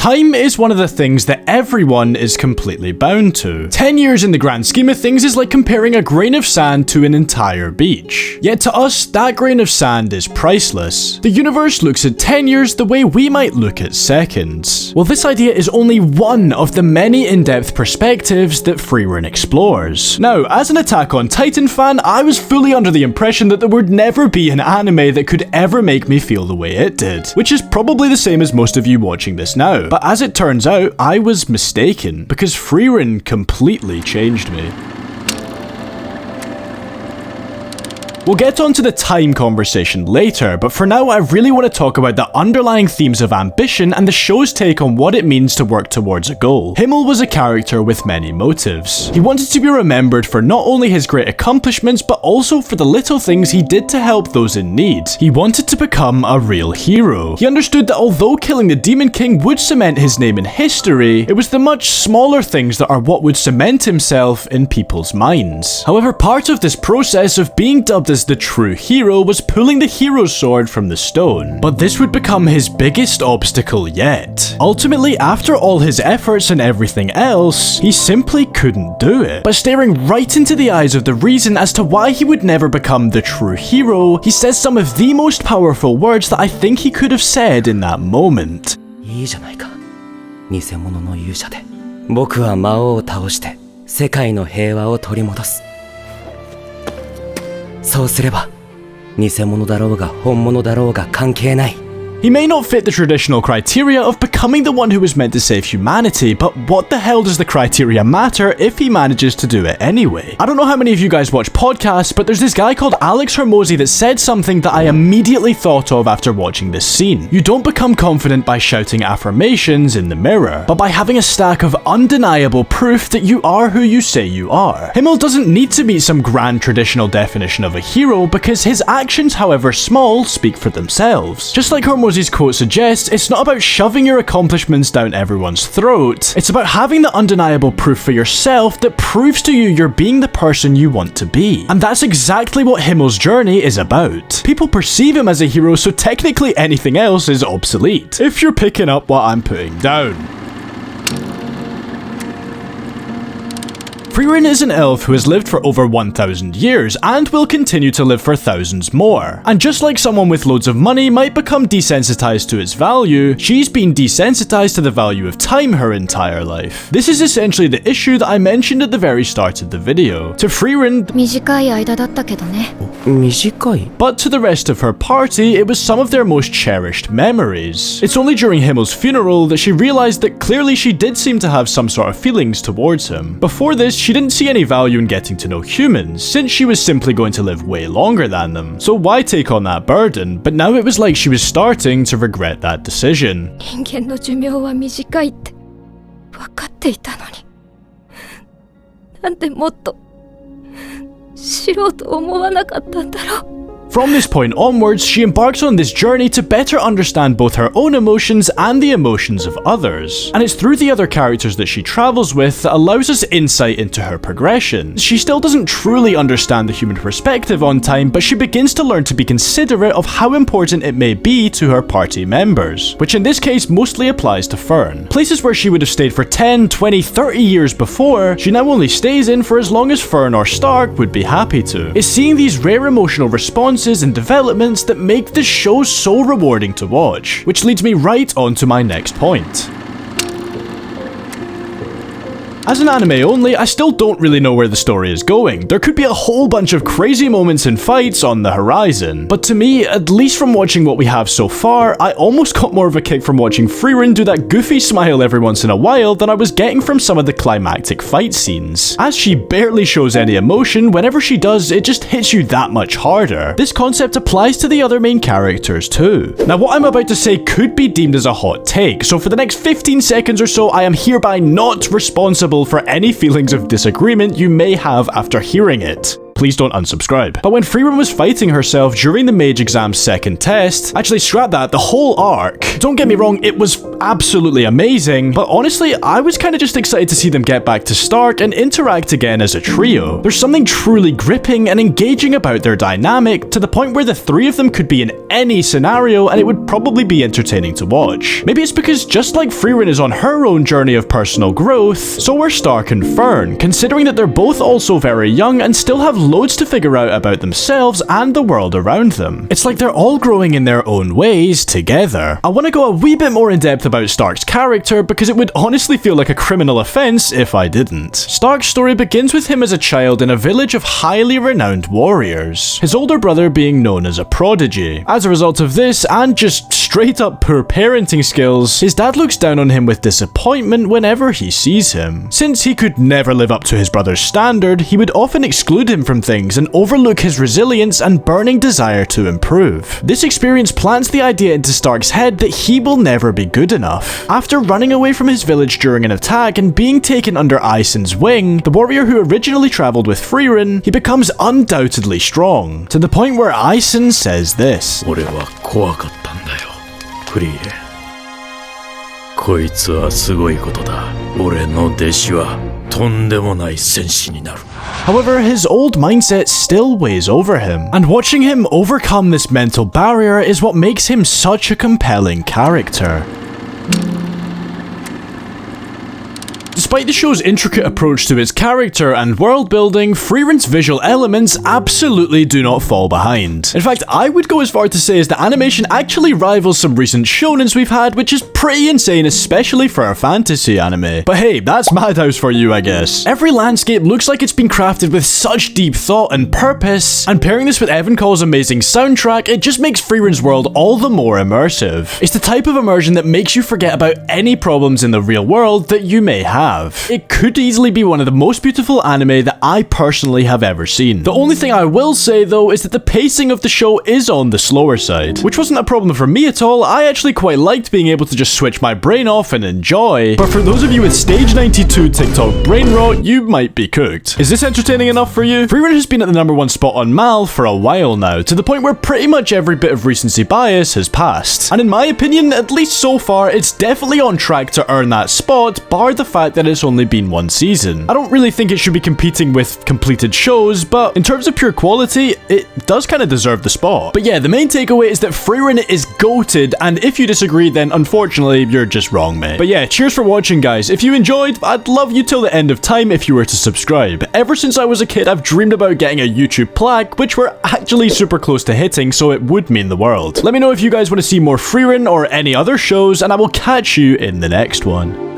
Time is one of the things that everyone is completely bound to. 10 years in the grand scheme of things is like comparing a grain of sand to an entire beach. Yet to us, that grain of sand is priceless. The universe looks at 10 years the way we might look at seconds. Well, this idea is only one of the many in-depth perspectives that Frieren explores. Now, as an Attack on Titan fan, I was fully under the impression that there would never be an anime that could ever make me feel the way it did, which is probably the same as most of you watching this now. But as it turns out, I was mistaken, because Frieren completely changed me. We'll get onto the time conversation later, but for now I really want to talk about the underlying themes of ambition and the show's take on what it means to work towards a goal. Himmel was a character with many motives. He wanted to be remembered for not only his great accomplishments, but also for the little things he did to help those in need. He wanted to become a real hero. He understood that although killing the Demon King would cement his name in history, it was the much smaller things that are what would cement himself in people's minds. However, part of this process of being dubbed as the true hero was pulling the hero's sword from the stone. But this would become his biggest obstacle yet. Ultimately, after all his efforts and everything else, he simply couldn't do it. But staring right into the eyes of the reason as to why he would never become the true hero, he says some of the most powerful words that I think he could have said in that moment. いいじゃないか。偽物の勇者で。僕は魔王を倒して世界の平和を取り戻す。そうすれば、偽物だろうが本物だろうが関係ない。 He may not fit the traditional criteria of becoming the one who was meant to save humanity, but what the hell does the criteria matter if he manages to do it anyway? I don't know how many of you guys watch podcasts, but there's this guy called Alex Hormozy that said something that I immediately thought of after watching this scene. You don't become confident by shouting affirmations in the mirror, but by having a stack of undeniable proof that you are who you say you are. Himmel doesn't need to meet some grand traditional definition of a hero because his actions, however small, speak for themselves. Just like Hormozy's quote suggests, it's not about shoving your accomplishments down everyone's throat. It's about having the undeniable proof for yourself that proves to you you're being the person you want to be. And that's exactly what Himmel's journey is about. People perceive him as a hero, so technically anything else is obsolete, if you're picking up what I'm putting down. Frieren is an elf who has lived for over 1,000 years and will continue to live for thousands more. And just like someone with loads of money might become desensitized to its value, she's been desensitized to the value of time her entire life. This is essentially the issue that I mentioned at the very start of the video. To Frieren, 短い間だったけどね。短い but to the rest of her party, it was some of their most cherished memories. It's only during Himmel's funeral that she realized that clearly she did seem to have some sort of feelings towards him. Before this, she didn't see any value in getting to know humans, since she was simply going to live way longer than them. So why take on that burden? But now it was like she was starting to regret that decision. 人間の寿命は短いって分かっていたのに。なんでもっと知ろうと思わなかったんだろう。 From this point onwards, she embarks on this journey to better understand both her own emotions and the emotions of others. And it's through the other characters that she travels with that allows us insight into her progression. She still doesn't truly understand the human perspective on time, but she begins to learn to be considerate of how important it may be to her party members, which in this case mostly applies to Fern. Places where she would have stayed for 10, 20, 30 years before, she now only stays in for as long as Fern or Stark would be happy to. It's seeing these rare emotional responses and developments that make this show so rewarding to watch, which leads me right on to my next point. As an anime only, I still don't really know where the story is going. There could be a whole bunch of crazy moments and fights on the horizon, but to me, at least from watching what we have so far, I almost got more of a kick from watching Frieren do that goofy smile every once in a while than I was getting from some of the climactic fight scenes. As she barely shows any emotion, whenever she does, it just hits you that much harder. This concept applies to the other main characters too. Now, what I'm about to say could be deemed as a hot take, so for the next 15 seconds or so, I am hereby not responsible for any feelings of disagreement you may have after hearing it. Please don't unsubscribe. But when Frieren was fighting herself during the mage exam's second test, actually scrap that, the whole arc, don't get me wrong, it was absolutely amazing, but honestly, I was kind of just excited to see them get back to Stark and interact again as a trio. There's something truly gripping and engaging about their dynamic, to the point where the three of them could be in any scenario and it would probably be entertaining to watch. Maybe it's because just like Frieren is on her own journey of personal growth, so are Stark and Fern, considering that they're both also very young and still have loads to figure out about themselves and the world around them. It's like they're all growing in their own ways together. I want to go a wee bit more in depth about Stark's character because it would honestly feel like a criminal offense if I didn't. Stark's story begins with him as a child in a village of highly renowned warriors, his older brother being known as a prodigy. As a result of this, and just straight up poor parenting skills, his dad looks down on him with disappointment whenever he sees him. Since he could never live up to his brother's standard, he would often exclude him from things and overlook his resilience and burning desire to improve. This experience plants the idea into Stark's head that he will never be good enough. After running away from his village during an attack and being taken under Isen's wing, the warrior who originally traveled with Frieren, he becomes undoubtedly strong, to the point where Isen says this. 俺は怖かったんだよ、フリーレン。こいつはすごいことだ。俺の弟子はとんでもない戦士になる。 However, his old mindset still weighs over him, and watching him overcome this mental barrier is what makes him such a compelling character. Despite the show's intricate approach to its character and world building, Frieren's visual elements absolutely do not fall behind. In fact, I would go as far to say as the animation actually rivals some recent shonens we've had, which is pretty insane, especially for a fantasy anime. But hey, that's Madhouse for you, I guess. Every landscape looks like it's been crafted with such deep thought and purpose, and pairing this with Evan Call's amazing soundtrack, it just makes Frieren's world all the more immersive. It's the type of immersion that makes you forget about any problems in the real world that you may have. It could easily be one of the most beautiful anime that I personally have ever seen. The only thing I will say though is that the pacing of the show is on the slower side, which wasn't a problem for me at all. I actually quite liked being able to just switch my brain off and enjoy. But for those of you with stage 92 TikTok brain rot, you might be cooked. Is this entertaining enough for you? Frieren has been at the #1 spot on Mal for a while now, to the point where pretty much every bit of recency bias has passed. And in my opinion, at least so far, it's definitely on track to earn that spot, bar the fact that it's only been one season. I don't really think it should be competing with completed shows, but in terms of pure quality, it does kind of deserve the spot. But yeah, the main takeaway is that Frieren is goated, and if you disagree, then unfortunately, you're just wrong, mate. But yeah, cheers for watching, guys. If you enjoyed, I'd love you till the end of time if you were to subscribe. Ever since I was a kid, I've dreamed about getting a YouTube plaque, which we're actually super close to hitting, so it would mean the world. Let me know if you guys want to see more Frieren or any other shows, and I will catch you in the next one.